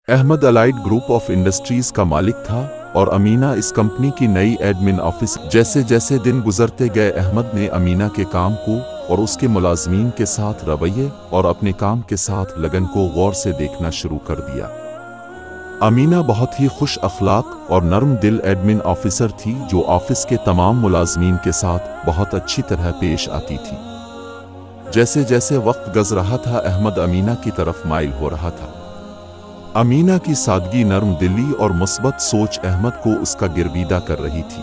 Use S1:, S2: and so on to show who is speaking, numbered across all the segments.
S1: Ahmad Allied Group of Industries का मालिक था और अमीना इस कंपनी की नई एडमिन ऑफिस। जैसे जैसे दिन गुजरते गए अहमद ने अमीना के काम को और उसके मुलाजमीन के साथ रवैये और अपने काम के साथ लगन को गौर से देखना शुरू कर दिया। अमीना बहुत ही खुश अखलाक और नरम दिल एडमिन ऑफिसर थी जो ऑफिस के तमाम मुलाजमीन के साथ बहुत अच्छी तरह पेश आती थी। जैसे जैसे वक्त गुजर रहा था अहमद अमीना की तरफ माइल हो रहा था। अमीना की सादगी, नरम दिली और मुस्बत सोच अहमद को उसका गिरबीदा कर रही थी।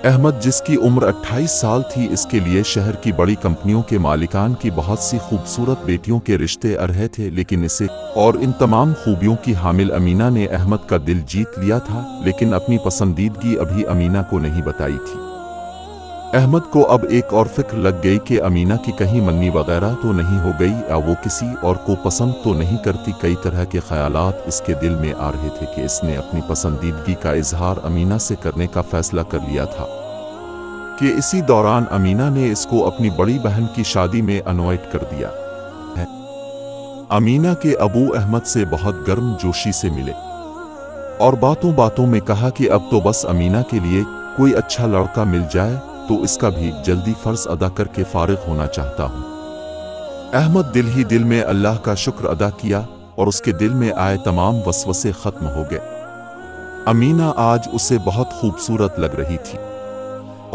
S1: अहमद जिसकी उम्र 28 साल थी, इसके लिए शहर की बड़ी कंपनियों के मालिकान की बहुत सी खूबसूरत बेटियों के रिश्ते आ रहे थे, लेकिन इसे और इन तमाम खूबियों की हामिल अमीना ने अहमद का दिल जीत लिया था, लेकिन अपनी पसंदीदगी अभी अमीना को नहीं बताई थी। अहमद को अब एक और फिक्र लग गई कि अमीना की कहीं मन्नी वगैरह तो नहीं हो गई या वो किसी और को पसंद तो नहीं करती। कई तरह के ख्यालात इसके दिल में आ रहे थे कि इसने अपनी पसंदीदगी का इजहार अमीना से करने का फैसला कर लिया था कि इसी दौरान अमीना ने इसको अपनी बड़ी बहन की शादी में इनवाइट कर दिया है। अमीना के अबू अहमद से बहुत गर्म जोशी से मिले और बातों बातों में कहा कि अब तो बस अमीना के लिए कोई अच्छा लड़का मिल जाए तो इसका भी जल्दी फर्ज अदा करके फारिग होना चाहता हूं। अहमद दिल ही दिल में अल्लाह का शुक्र अदा किया और उसके दिल में आए तमाम वसवसे खत्म हो गए। अमीना आज उसे बहुत खूबसूरत लग रही थी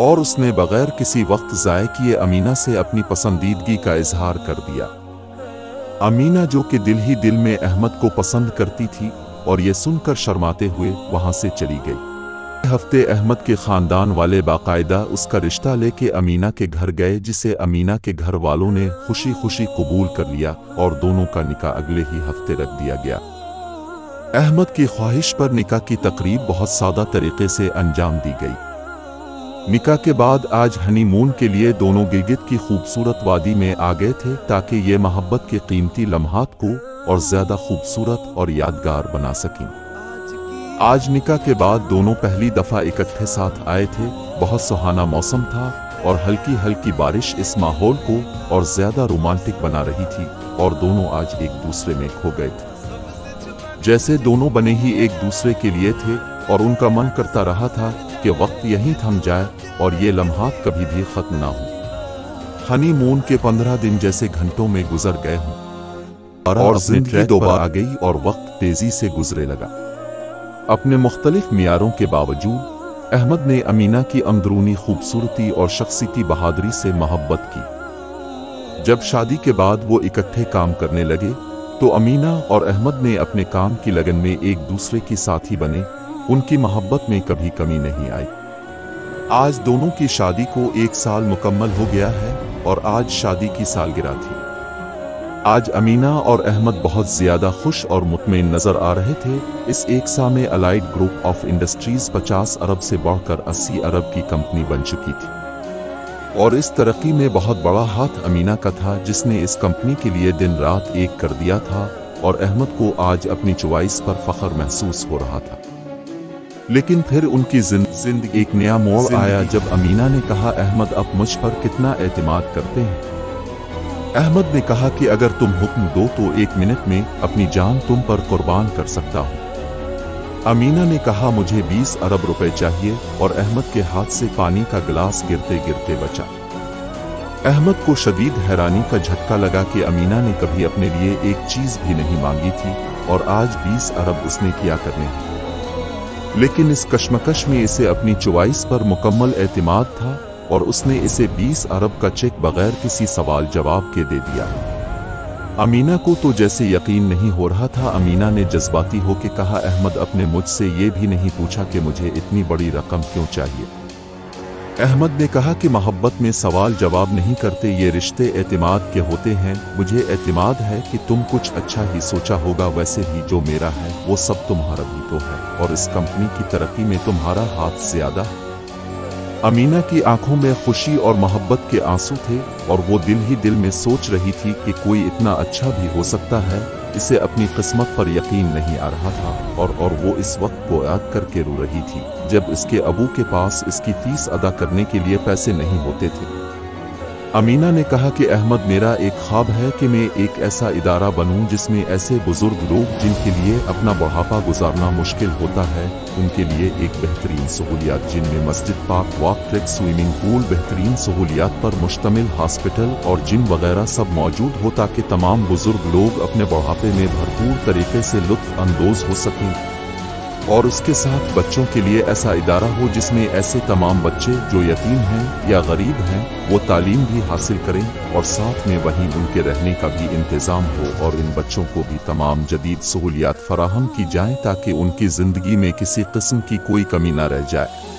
S1: और उसने बगैर किसी वक्त ज़ाय किए अमीना से अपनी पसंदीदगी का इजहार कर दिया। अमीना जो कि दिल ही दिल में अहमद को पसंद करती थी और ये सुनकर शर्माते हुए वहां से चली गई। हफ्ते अहमद के खानदान वाले बाकायदा उसका रिश्ता लेके अमीना के घर गए, जिसे अमीना के घर वालों ने खुशी खुशी कबूल कर लिया और दोनों का निकाह अगले ही हफ्ते रख दिया गया। अहमद की ख्वाहिश पर निकाह की तकरीब बहुत सादा तरीके से अंजाम दी गई। निकाह के बाद आज हनीमून के लिए दोनों गिलगित की खूबसूरत वादी में आ गए थे ताकि ये मोहब्बत के कीमती लम्हात को और ज्यादा खूबसूरत और यादगार बना सकें। आज निकाह के बाद दोनों पहली दफा इकट्ठे साथ आए थे। बहुत सुहाना मौसम था और हल्की हल्की बारिश इस माहौल को और ज्यादा रोमांटिक बना रही थी और दोनों आज एक दूसरे में खो गए थे। जैसे दोनों बने ही एक दूसरे के लिए थे और उनका मन करता रहा था कि वक्त यहीं थम जाए और ये लम्हात कभी भी खत्म ना हो। हनीमून के 15 दिन जैसे घंटों में गुजर गए हों और जिंदगी दोबारा आ गई और वक्त तेजी से गुजरे लगा। अपने मुख्तलिफ मियारों के बावजूद अहमद ने अमीना की अंदरूनी खूबसूरती और शख्सियती बहादुरी से मोहब्बत की। जब शादी के बाद वो इकट्ठे काम करने लगे तो अमीना और अहमद ने अपने काम की लगन में एक दूसरे की साथी बने। उनकी मोहब्बत में कभी कमी नहीं आई। आज दोनों की शादी को 1 साल मुकम्मल हो गया है और आज शादी की सालगिरह थी। आज अमीना और अहमद बहुत ज्यादा खुश और मुतमईन नजर आ रहे थे। इस एक साल में अलाइड ग्रुप ऑफ इंडस्ट्रीज 50 अरब से बढ़कर 80 अरब की कंपनी बन चुकी थी और इस तरक्की में बहुत बड़ा हाथ अमीना का था, जिसने इस कंपनी के लिए दिन रात एक कर दिया था और अहमद को आज अपनी चॉइस पर फख्र महसूस हो रहा था। लेकिन फिर उनकी जिंदगी एक नया मोड़ आया जब अमीना ने कहा, अहमद आप मुझ पर कितना एतमाद करते हैं? अहमद ने कहा कि अगर तुम हुक्म दो तो 1 मिनट में अपनी जान तुम पर कुर्बान कर सकता हूं। अमीना ने कहा, मुझे 20 अरब रुपए चाहिए और अहमद के हाथ से पानी का गिलास गिरते गिरते बचा। अहमद को शदीद हैरानी का झटका लगा कि अमीना ने कभी अपने लिए एक चीज भी नहीं मांगी थी और आज 20 अरब उसने किया करने हैं। लेकिन इस कश्मकश में इसे अपनी चॉइस पर मुकम्मल एतमाद था और उसने इसे 20 अरब का चेक बगैर किसी सवाल जवाब के दे दिया। अमीना को तो जैसे यकीन नहीं हो रहा था। अमीना ने जज्बाती होकर कहा, अहमद अपने मुझसे ये भी नहीं पूछा कि मुझे इतनी बड़ी रकम क्यों चाहिए? अहमद ने कहा कि मोहब्बत में सवाल जवाब नहीं करते, ये रिश्ते एतमाद के होते हैं। मुझे एतमाद है कि तुम कुछ अच्छा ही सोचा होगा, वैसे ही जो मेरा है वो सब तुम्हारा भी तो है और इस कंपनी की तरक्की में तुम्हारा हाथ ज्यादा है। अमीना की आंखों में खुशी और मोहब्बत के आंसू थे और वो दिल ही दिल में सोच रही थी कि कोई इतना अच्छा भी हो सकता है। इसे अपनी किस्मत पर यकीन नहीं आ रहा था और वो इस वक्त को याद करके रो रही थी जब इसके अबू के पास इसकी फीस अदा करने के लिए पैसे नहीं होते थे। अमीना ने कहा कि अहमद, मेरा एक ख्वाब है कि मैं एक ऐसा इदारा बनूं जिसमें ऐसे बुजुर्ग लोग जिनके लिए अपना बुढ़ापा गुजारना मुश्किल होता है, उनके लिए एक बेहतरीन सहूलियात, जिनमें मस्जिद, park, walk track, swimming pool, बेहतरीन सहूलियात पर मुश्तमिल हॉस्पिटल और जिम वगैरह सब मौजूद हो, ताकि तमाम बुजुर्ग लोग अपने बुढ़ापे में भरपूर तरीके से लुत्फ अंदोज हो सकें। और उसके साथ बच्चों के लिए ऐसा इदारा हो जिसमें ऐसे तमाम बच्चे जो यतीम हैं या गरीब हैं वो तालीम भी हासिल करें और साथ में वहीं उनके रहने का भी इंतज़ाम हो, और इन बच्चों को भी तमाम जदीद सहूलियात फराहम की जाएं ताकि उनकी ज़िंदगी में किसी किस्म की कोई कमी न रह जाए।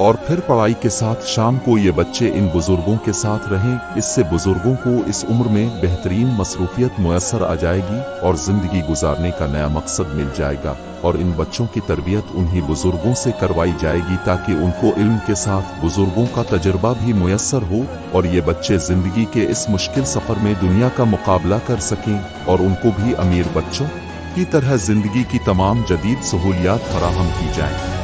S1: और फिर पढ़ाई के साथ शाम को ये बच्चे इन बुजुर्गों के साथ रहें। इससे बुजुर्गों को इस उम्र में बेहतरीन मसरूफियत मुयस्सर आ जाएगी और ज़िंदगी गुजारने का नया मकसद मिल जाएगा, और इन बच्चों की तरबियत उन्हीं बुजुर्गों से करवाई जाएगी ताकि उनको इल्म के साथ बुजुर्गों का तजर्बा भी मुयस्सर हो और ये बच्चे ज़िंदगी के इस मुश्किल सफ़र में दुनिया का मुकाबला कर सकें और उनको भी अमीर बच्चों की तरह ज़िंदगी की तमाम जदीद सहूलियात फराहम की जाएं।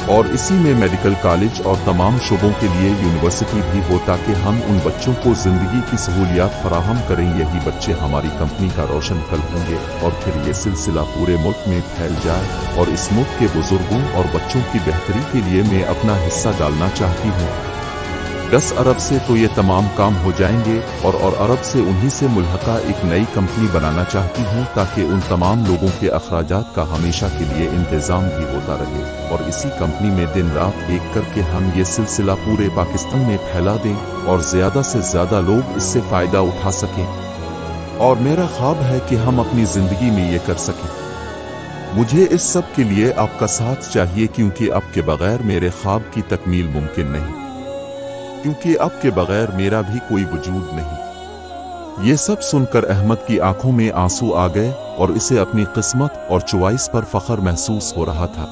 S1: और इसी में मेडिकल कॉलेज और तमाम शोबों के लिए यूनिवर्सिटी भी हो ताकि हम उन बच्चों को ज़िंदगी की सहूलियात फराहम करें। यही बच्चे हमारी कंपनी का रोशन कल होंगे और फिर ये सिलसिला पूरे मुल्क में फैल जाए, और इस मुल्क के बुजुर्गों और बच्चों की बेहतरी के लिए मैं अपना हिस्सा डालना चाहती हूँ। 10 अरब से तो ये तमाम काम हो जाएंगे और अरब से उन्हीं से मुल्हका एक नई कंपनी बनाना चाहती हूँ ताकि उन तमाम लोगों के अखराजात का हमेशा के लिए इंतज़ाम भी होता रहे, और इसी कंपनी में दिन रात एक करके हम ये सिलसिला पूरे पाकिस्तान में फैला दें और ज़्यादा से ज़्यादा लोग इससे फ़ायदा उठा सकें। और मेरा ख्वाब है कि हम अपनी ज़िंदगी में ये कर सकें। मुझे इस सब के लिए आपका साथ चाहिए, क्योंकि आपके बगैर मेरे ख्वाब की तकमील मुमकिन नहीं, क्योंकि आपके बगैर मेरा भी कोई वजूद नहीं। ये सब सुनकर अहमद की आंखों में आंसू आ गए और इसे अपनी किस्मत और चॉइस पर फख्र महसूस हो रहा था।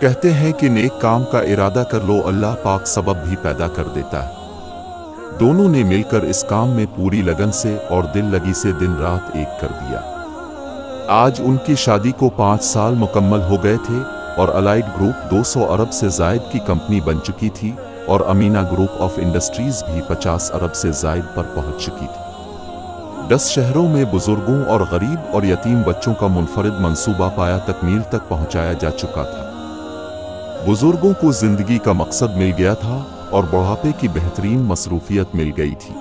S1: कहते हैं कि नेक काम का इरादा कर लो, अल्लाह पाक सबब भी पैदा कर देता है। दोनों ने मिलकर इस काम में पूरी लगन से और दिल लगी से दिन रात एक कर दिया। आज उनकी शादी को 5 साल मुकम्मल हो गए थे और अलाइड ग्रुप 200 अरब से ज़ायद की कंपनी बन चुकी थी और अमीना ग्रुप ऑफ इंडस्ट्रीज भी 50 अरब से ज़ायद पर पहुंच चुकी थी। 10 शहरों में बुजुर्गों और गरीब और यतीम बच्चों का मुनफरिद मंसूबा पाया तकमील तक पहुंचाया जा चुका था। बुजुर्गों को जिंदगी का मकसद मिल गया था और बुढ़ापे की बेहतरीन मसरूफियत मिल गई थी।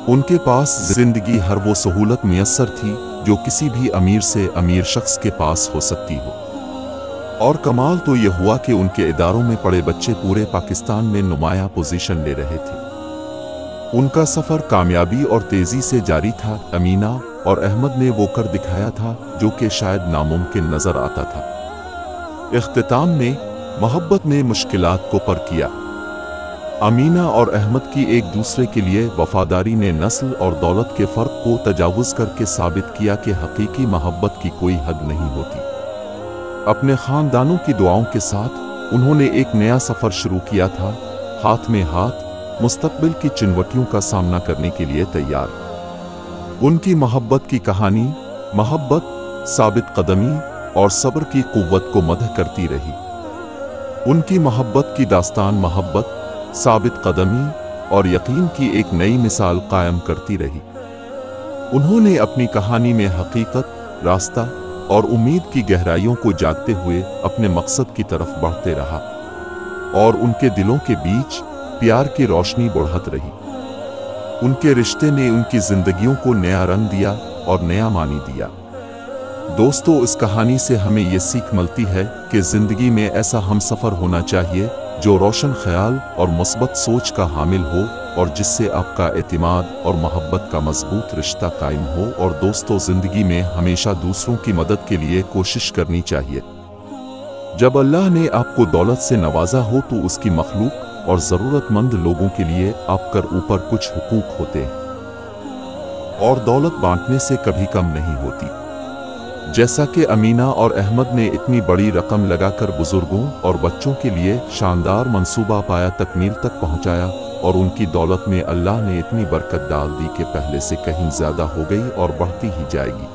S1: उनके पास जिंदगी हर वो सहूलत मुयस्सर थी जो किसी भी अमीर से अमीर शख्स के पास हो सकती हो। और कमाल तो यह हुआ कि उनके इदारों में पड़े बच्चे पूरे पाकिस्तान में नुमाया पोजीशन ले रहे थे। उनका सफ़र कामयाबी और तेज़ी से जारी था। अमीना और अहमद ने वो कर दिखाया था जो कि शायद नामुमकिन नज़र आता था। इख्तिताम में मोहब्बत ने मुश्किलात को पर किया। अमीना और अहमद की एक दूसरे के लिए वफादारी ने नस्ल और दौलत के फ़र्क को तजावुज़ करके साबित किया कि हकीकी मोहब्बत की कोई हद नहीं होती। अपने ख़ानदानों की दुआओं के साथ उन्होंने एक नया सफ़र शुरू किया था, हाथ में हाथ मुस्तक़बिल की चुनौतियों का सामना करने के लिए तैयार। उनकी मोहब्बत की कहानी मोहब्बत, साबित कदमी और सब्र की क़ुव्वत को मदह करती रही। उनकी मोहब्बत की दास्तान मोहब्बत, साबित कदमी और यकीन की एक नई मिसाल कायम करती रही। उन्होंने अपनी कहानी में हकीकत, रास्ता और उम्मीद की गहराइयों को जागते हुए अपने मकसद की तरफ बढ़ते रहा, और उनके दिलों के बीच प्यार की रोशनी बढ़त रही। उनके रिश्ते ने उनकी जिंदगियों को नया रंग दिया और नया मानी दिया। दोस्तों, इस कहानी से हमें ये सीख मिलती है कि जिंदगी में ऐसा हमसफ़र होना चाहिए जो रोशन ख्याल और मुस्बत सोच का हामिल हो और जिससे आपका एतिमाद और मोहब्बत का मजबूत रिश्ता कायम हो। और दोस्तों, ज़िंदगी में हमेशा दूसरों की मदद के लिए कोशिश करनी चाहिए। जब अल्लाह ने आपको दौलत से नवाजा हो तो उसकी मखलूक और ज़रूरतमंद लोगों के लिए आप कर ऊपर कुछ हुकूक होते हैं और दौलत बांटने से कभी कम नहीं होती। जैसा कि अमीना और अहमद ने इतनी बड़ी रकम लगाकर बुजुर्गों और बच्चों के लिए शानदार मंसूबा पाया तकमील तक पहुंचाया, और उनकी दौलत में अल्लाह ने इतनी बरकत डाल दी कि पहले से कहीं ज़्यादा हो गई और बढ़ती ही जाएगी।